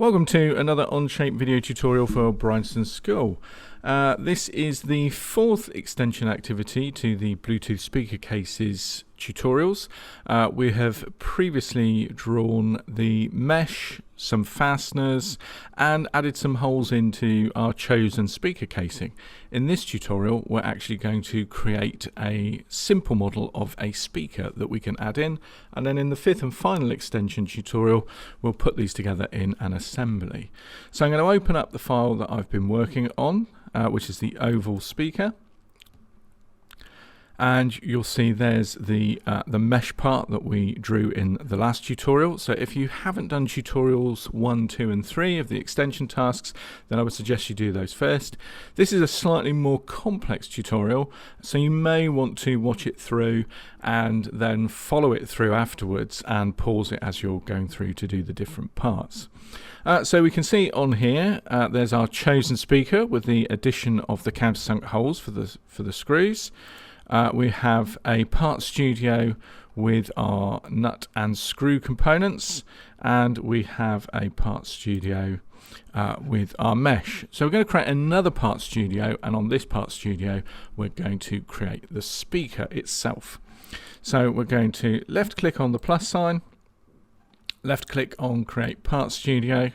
Welcome to another Onshape video tutorial for Bryanston School. This is the fourth extension activity to the Bluetooth speaker cases tutorials. We have previously drawn the mesh, some fasteners, and added some holes into our chosen speaker casing. In this tutorial, we're actually going to create a simple model of a speaker that we can add in, and then in the fifth and final extension tutorial, we'll put these together in an assembly. So I'm going to open up the file that I've been working on, which is the oval speaker. And you'll see there's the mesh part that we drew in the last tutorial. So if you haven't done tutorials 1, 2 and 3 of the extension tasks, then I would suggest you do those first. This is a slightly more complex tutorial, so you may want to watch it through and then follow it through afterwards and pause it as you're going through to do the different parts. So we can see on here there's our chosen speaker with the addition of the countersunk holes for the screws. We have a part studio with our nut and screw components, and we have a part studio with our mesh. So we're going to create another part studio, and on this part studio we're going to create the speaker itself. So we're going to left click on the plus sign, left click on create part studio,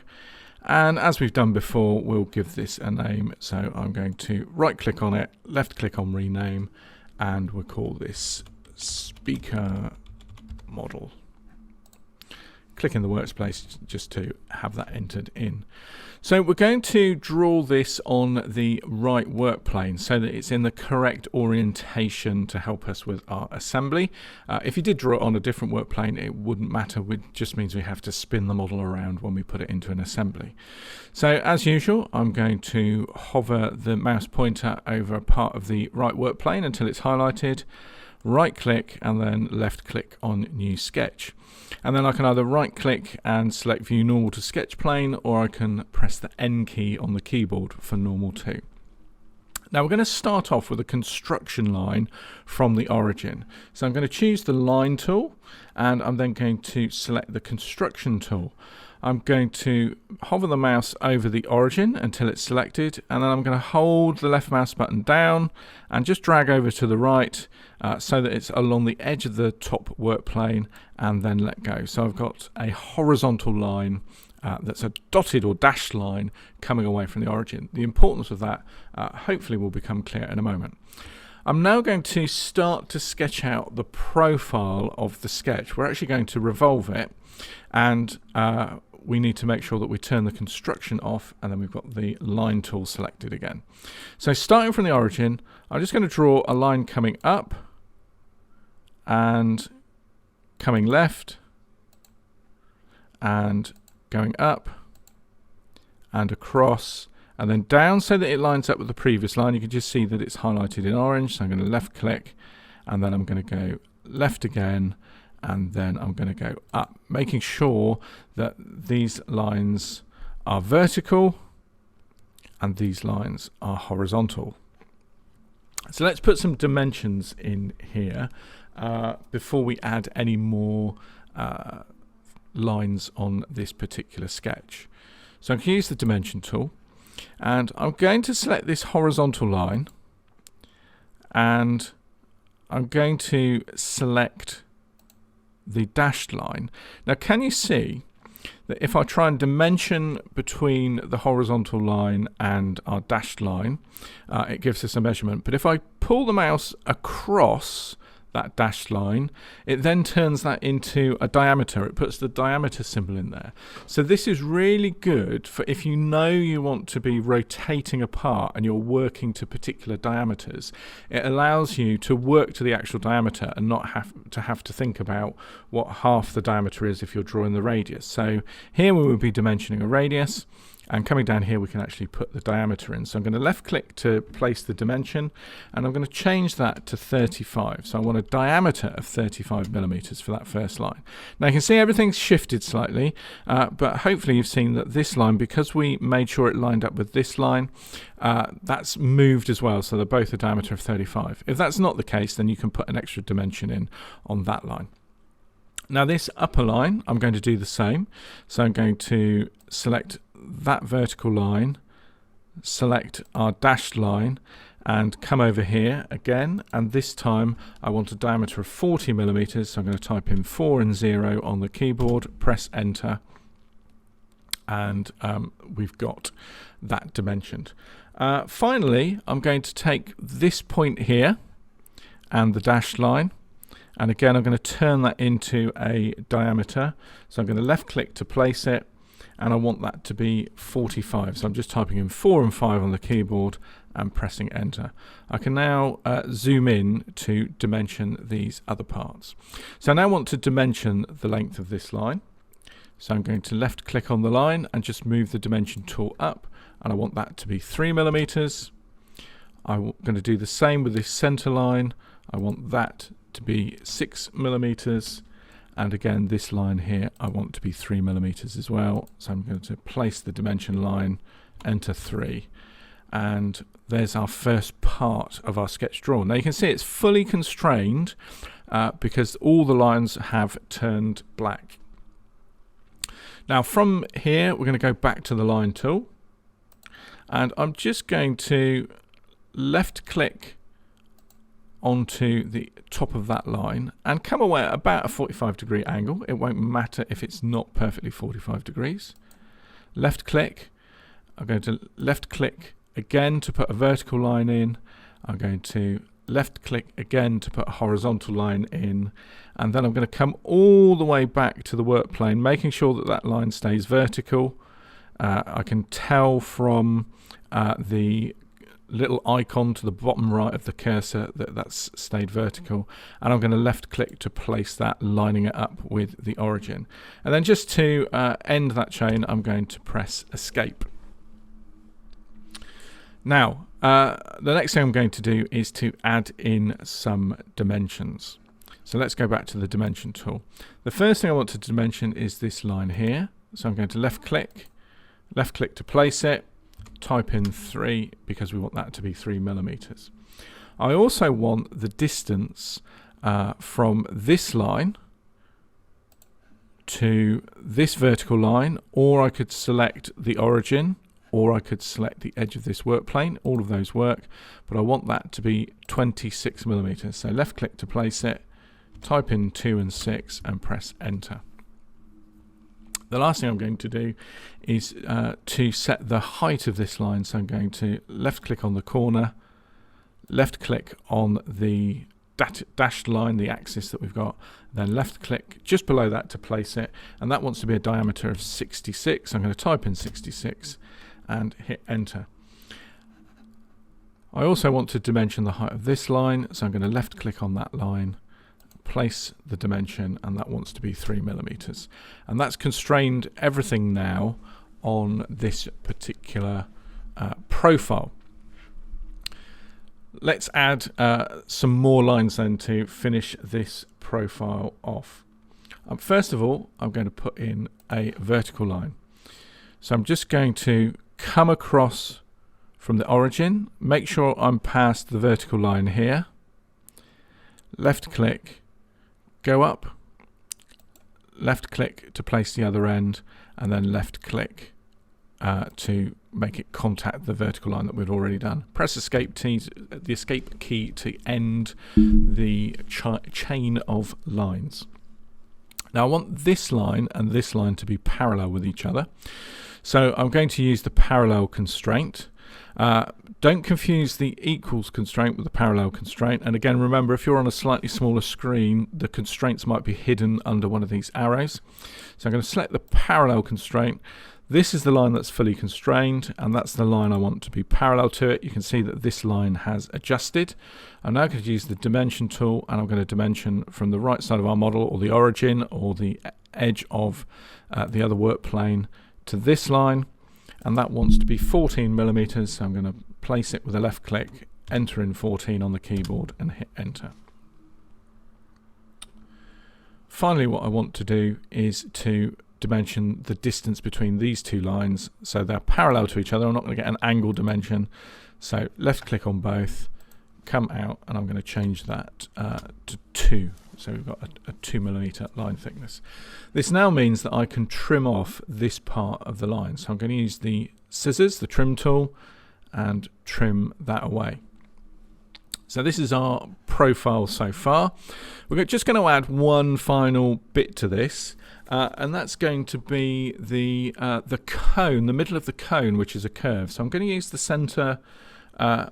and as we've done before, we'll give this a name. So I'm going to right click on it, left click on rename, and we'll call this speaker model. Click in the workspace just to have that entered in. So we're going to draw this on the right work plane so that it's in the correct orientation to help us with our assembly. If you did draw it on a different work plane, it wouldn't matter. It just means we have to spin the model around when we put it into an assembly. So as usual, I'm going to hover the mouse pointer over a part of the right work plane until it's highlighted, right click and then left click on new sketch. And then I can either right click and select view normal to sketch plane, or I can press the N key on the keyboard for normal to. Now we're going to start off with a construction line from the origin. So I'm going to choose the line tool, and I'm then going to select the construction tool. I'm going to hover the mouse over the origin until it's selected, and then I'm going to hold the left mouse button down and just drag over to the right so that it's along the edge of the top work plane, and then let go. So I've got a horizontal line that's a dotted or dashed line coming away from the origin. The importance of that hopefully will become clear in a moment. I'm now going to start to sketch out the profile of the sketch. We're actually going to revolve it, and we need to make sure that we turn the construction off, and then we've got the line tool selected again. So starting from the origin, I'm just going to draw a line coming up and coming left and going up and across and then down so that it lines up with the previous line. You can just see that it's highlighted in orange, so I'm going to left click and then I'm going to go left again, and then I'm going to go up, making sure that these lines are vertical and these lines are horizontal. So let's put some dimensions in here before we add any more lines on this particular sketch. So I can use the dimension tool, and I'm going to select this horizontal line, and I'm going to select the dashed line. Now can you see that if I try and dimension between the horizontal line and our dashed line, it gives us a measurement, but if I pull the mouse across that dashed line, it then turns that into a diameter. It puts the diameter symbol in there. So this is really good for if you know you want to be rotating a part and you're working to particular diameters. It allows you to work to the actual diameter and not have to think about what half the diameter is if you're drawing the radius. So here we would be dimensioning a radius, and coming down here we can actually put the diameter in. So I'm going to left click to place the dimension, and I'm going to change that to 35. So I want a diameter of 35 millimeters for that first line. Now you can see everything's shifted slightly, but hopefully you've seen that this line, because we made sure it lined up with this line, that's moved as well, so they're both a diameter of 35. If that's not the case, then you can put an extra dimension in on that line. Now this upper line, I'm going to do the same. So I'm going to select that vertical line, select our dashed line, and come over here again, and this time I want a diameter of 40 millimeters, so I'm going to type in 4 and 0 on the keyboard, press enter, and we've got that dimensioned. Finally, I'm going to take this point here and the dashed line, and again I'm going to turn that into a diameter, so I'm going to left click to place it, and I want that to be 45, so I'm just typing in 4 and 5 on the keyboard and pressing enter. I can now zoom in to dimension these other parts. So I now want to dimension the length of this line, so I'm going to left click on the line and just move the dimension tool up, and I want that to be 3 millimeters. I'm going to do the same with this center line. I want that to be 6 millimeters, and again this line here I want to be 3 millimeters as well, so I'm going to place the dimension line, enter 3, and there's our first part of our sketch drawn. Now you can see it's fully constrained because all the lines have turned black. Now from here we're going to go back to the line tool, and I'm just going to left click onto the top of that line and come away at about a 45-degree angle. It won't matter if it's not perfectly 45 degrees. Left click, I'm going to left click again to put a vertical line in. I'm going to left click again to put a horizontal line in, and then I'm going to come all the way back to the work plane, making sure that that line stays vertical. I can tell from the little icon to the bottom right of the cursor that that's stayed vertical, and I'm going to left click to place that, lining it up with the origin. And then just to end that chain, I'm going to press escape. Now the next thing I'm going to do is to add in some dimensions. So let's go back to the dimension tool. The first thing I want to dimension is this line here, so I'm going to left click to place it, type in 3 because we want that to be 3 millimeters. I also want the distance from this line to this vertical line, or I could select the origin, or I could select the edge of this work plane. All of those work, but I want that to be 26 millimeters. So left click to place it, type in 2 and 6 and press enter. The last thing I'm going to do is to set the height of this line. So I'm going to left click on the corner, left click on the dashed line, the axis that we've got, then left click just below that to place it, and that wants to be a diameter of 66. I'm going to type in 66 and hit enter. I also want to dimension the height of this line, so I'm going to left click on that line, place the dimension, and that wants to be 3 millimeters, and that's constrained everything now on this particular profile. Let's add some more lines then to finish this profile off. First of all, I'm going to put in a vertical line, so I'm just going to come across from the origin, make sure I'm past the vertical line here, left click, go up, left click to place the other end, and then left click to make it contact the vertical line that we'd already done. Press the escape key to end the chain of lines. Now I want this line and this line to be parallel with each other, so I'm going to use the parallel constraint. Don't confuse the equals constraint with the parallel constraint, and again remember, if you're on a slightly smaller screen, the constraints might be hidden under one of these arrows. So I'm going to select the parallel constraint. This is the line that's fully constrained, and that's the line I want to be parallel to it. You can see that this line has adjusted. I'm now going to use the dimension tool, and I'm going to dimension from the right side of our model, or the origin, or the edge of the other work plane to this line, and that wants to be 14 millimeters. So I'm going to place it with a left click, enter in 14 on the keyboard, and hit enter. Finally, what I want to do is to dimension the distance between these two lines so they're parallel to each other. I'm not going to get an angle dimension, so left click on both, come out, and I'm going to change that to 2. So we've got a 2mm line thickness. This now means that I can trim off this part of the line. So I'm going to use the scissors, the trim tool, and trim that away. So this is our profile so far. We're just going to add one final bit to this, and that's going to be the cone, the middle of the cone, which is a curve. So I'm going to use the center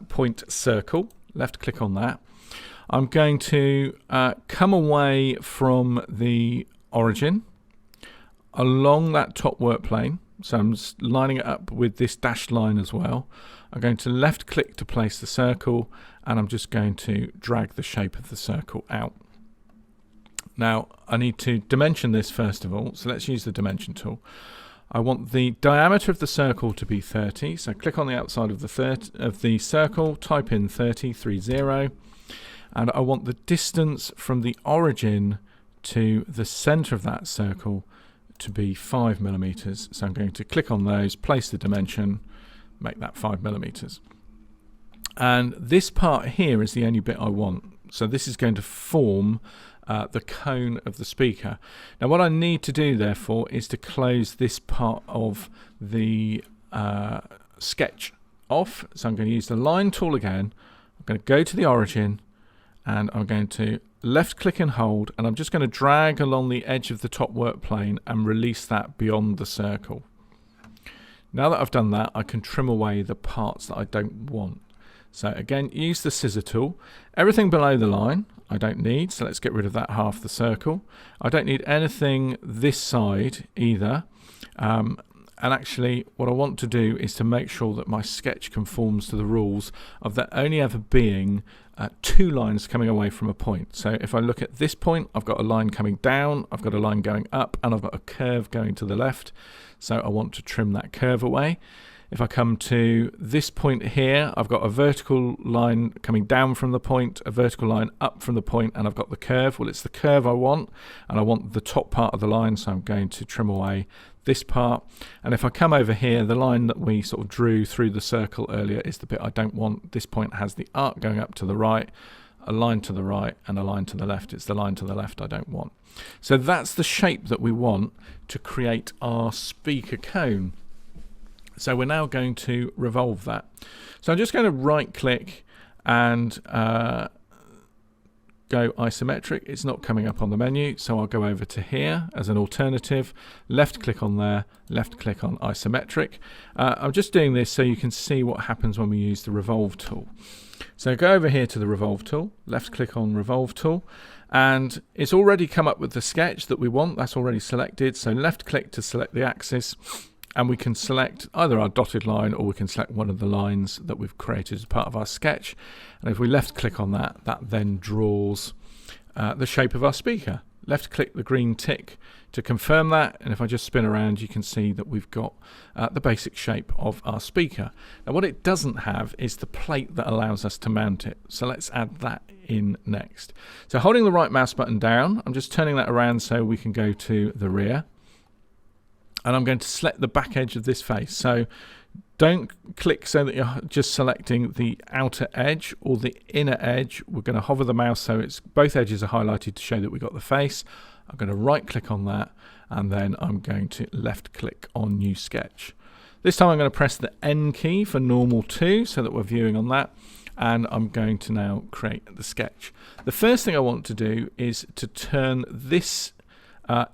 point circle, left click on that. I'm going to come away from the origin along that top work plane. So I'm just lining it up with this dashed line as well. I'm going to left click to place the circle, and I'm just going to drag the shape of the circle out. Now I need to dimension this first of all, so let's use the dimension tool. I want the diameter of the circle to be 30, so click on the outside of the circle, type in 30, and I want the distance from the origin to the center of that circle to be 5mm. So I'm going to click on those, place the dimension, make that 5mm. And this part here is the only bit I want. So this is going to form the cone of the speaker. Now what I need to do therefore is to close this part of the sketch off. So I'm going to use the line tool again. I'm going to go to the origin, and I'm going to left click and hold, and I'm just going to drag along the edge of the top work plane and release that beyond the circle. Now that I've done that, I can trim away the parts that I don't want. So again, use the scissor tool. Everything below the line I don't need, so let's get rid of that half the circle. I don't need anything this side either. And actually what I want to do is to make sure that my sketch conforms to the rules of there only ever being two lines coming away from a point. So if I look at this point, I've got a line coming down, I've got a line going up, and I've got a curve going to the left. So I want to trim that curve away. If I come to this point here, I've got a vertical line coming down from the point, a vertical line up from the point, and I've got the curve. Well, it's the curve I want, and I want the top part of the line, so I'm going to trim away this part. And if I come over here, the line that we sort of drew through the circle earlier is the bit I don't want. This point has the arc going up to the right, a line to the right, and a line to the left. It's the line to the left I don't want. So that's the shape that we want to create our speaker cone. So we're now going to revolve that. So I'm just going to right click and go isometric. It's not coming up on the menu, so I'll go over to here as an alternative, left click on there, left click on isometric. I'm just doing this so you can see what happens when we use the revolve tool. So go over here to the revolve tool, left click on revolve tool, and it's already come up with the sketch that we want. That's already selected, so left click to select the axis, and we can select either our dotted line or we can select one of the lines that we've created as part of our sketch. And if we left click on that, that then draws the shape of our speaker. Left click the green tick to confirm that, and if I just spin around, you can see that we've got the basic shape of our speaker. Now what it doesn't have is the plate that allows us to mount it, so let's add that in next. So holding the right mouse button down, I'm just turning that around so we can go to the rear, and I'm going to select the back edge of this face. So don't click so that you're just selecting the outer edge or the inner edge. We're going to hover the mouse so it's both edges are highlighted to show that we've got the face. I'm going to right click on that, and then I'm going to left click on new sketch. This time I'm going to press the N key for normal 2 so that we're viewing on that, and I'm going to now create the sketch. The first thing I want to do is to turn this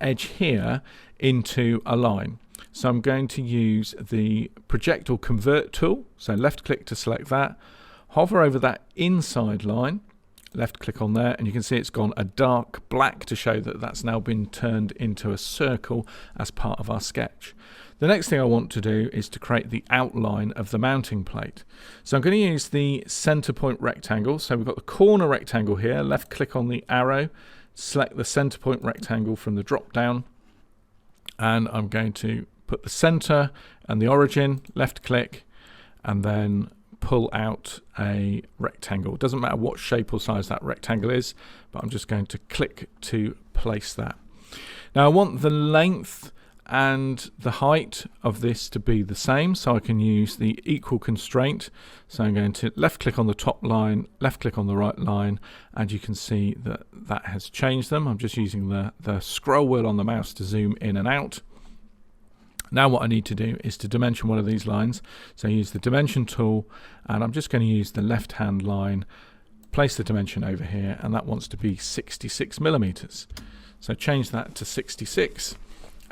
edge here into a line. So I'm going to use the project or convert tool. So left click to select that, hover over that inside line, left click on there, and you can see it's gone a dark black to show that that's now been turned into a circle as part of our sketch. The next thing I want to do is to create the outline of the mounting plate. So I'm going to use the center point rectangle. So we've got the corner rectangle here, left click on the arrow, select the center point rectangle from the drop down, and I'm going to put the center and the origin, left click, and then pull out a rectangle. It doesn't matter what shape or size that rectangle is, but I'm just going to click to place that. Now I want the length and the height of this to be the same, so I can use the equal constraint. So I'm going to left click on the top line, left click on the right line, and you can see that that has changed them. I'm just using the scroll wheel on the mouse to zoom in and out. Now what I need to do is to dimension one of these lines. So I use the dimension tool, and I'm just going to use the left hand line, place the dimension over here, and that wants to be 66 millimeters. So change that to 66.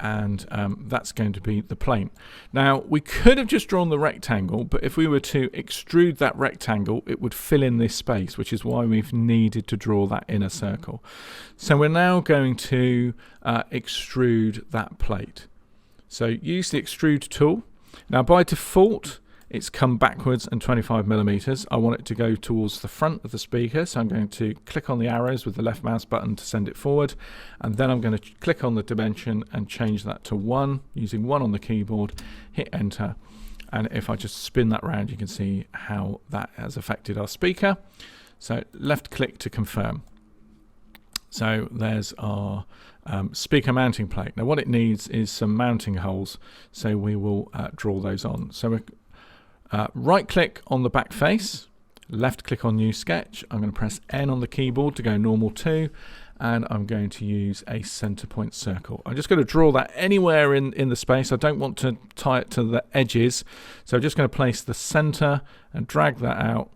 And that's going to be the plane. Now we could have just drawn the rectangle, but if we were to extrude that rectangle, it would fill in this space, which is why we've needed to draw that inner circle. So we're now going to extrude that plate. So use the extrude tool. Now by default, it's come backwards and 25 millimeters. I want it to go towards the front of the speaker, so I'm going to click on the arrows with the left mouse button to send it forward, and then I'm going to click on the dimension and change that to 1, using 1 on the keyboard, hit enter, and if I just spin that round, you can see how that has affected our speaker. So left click to confirm. So there's our speaker mounting plate. Now what it needs is some mounting holes, so we will draw those on. So we're right click on the back face, left click on new sketch. I'm going to press N on the keyboard to go normal 2, and I'm going to use a center point circle. I'm just going to draw that anywhere in the space. I don't want to tie it to the edges, so I'm just going to place the center and drag that out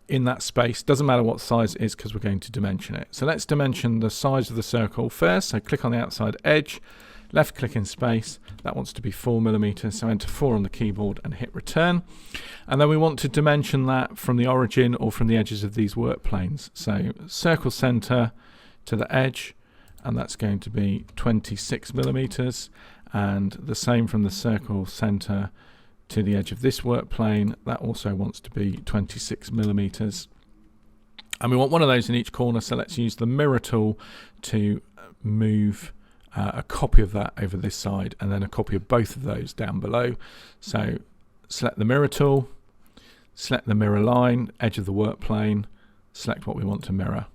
in that space. Doesn't matter what size it is because we're going to dimension it. So let's dimension the size of the circle first. So click on the outside edge, left click in space, that wants to be 4 millimeters, so enter 4 on the keyboard and hit return. And then we want to dimension that from the origin or from the edges of these work planes. So circle center to the edge, and that's going to be 26 millimeters, and the same from the circle center to the edge of this work plane, that also wants to be 26 millimeters. And we want one of those in each corner, so let's use the mirror tool to move a copy of that over this side, and then a copy of both of those down below. So select the mirror tool, select the mirror line, edge of the work plane, select what we want to mirror.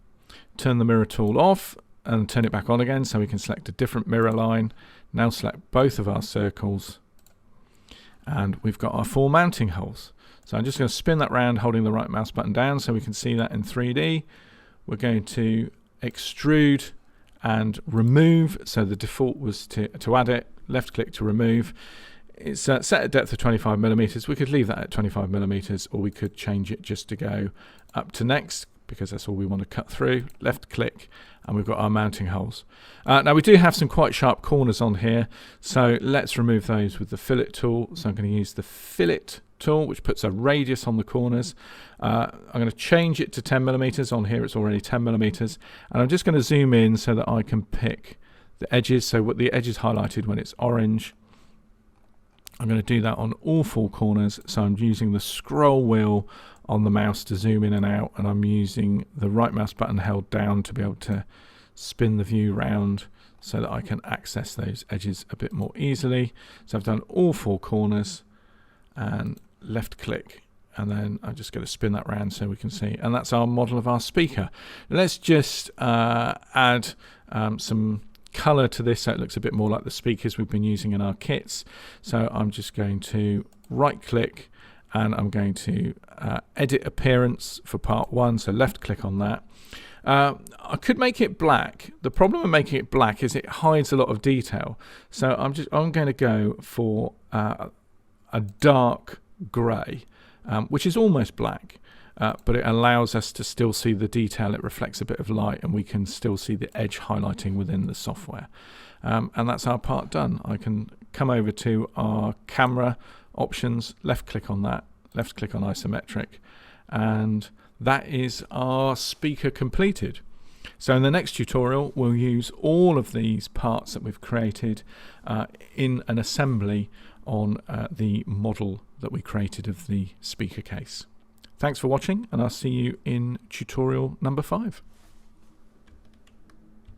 Turn the mirror tool off and turn it back on again, so we can select a different mirror line. Now select both of our circles, and we've got our 4 mounting holes. So I'm just going to spin that round holding the right mouse button down so we can see that in 3D. We're going to extrude and remove, so the default was to add it, left click to remove. It's set at depth of 25 millimeters. We could leave that at 25 millimeters, or we could change it just to go up to next, because that's all we want to cut through. Left click, and we've got our mounting holes. Now we do have some quite sharp corners on here, so let's remove those with the fillet tool. So I'm going to use the fillet tool, which puts a radius on the corners. I'm going to change it to 10 millimeters. On here it's already 10 millimeters, and I'm just going to zoom in so that I can pick the edges. So what the edge is highlighted when it's orange. I'm going to do that on all 4 corners, so I'm using the scroll wheel on the mouse to zoom in and out, and I'm using the right mouse button held down to be able to spin the view round so that I can access those edges a bit more easily. So I've done all 4 corners, and left click, and then I'm just going to spin that round so we can see, and that's our model of our speaker. Let's just add some color to this so it looks a bit more like the speakers we've been using in our kits. So I'm just going to right click, and I'm going to edit appearance for part 1, so left click on that. I could make it black. The problem with making it black is it hides a lot of detail, so I'm going to go for a dark grey, which is almost black, but it allows us to still see the detail. It reflects a bit of light, and we can still see the edge highlighting within the software. And that's our part done. I can come over to our camera options, left click on that, left click on isometric, and that is our speaker completed. So in the next tutorial we'll use all of these parts that we've created in an assembly on the model that we created of the speaker case. Thanks for watching, and I'll see you in tutorial number 5.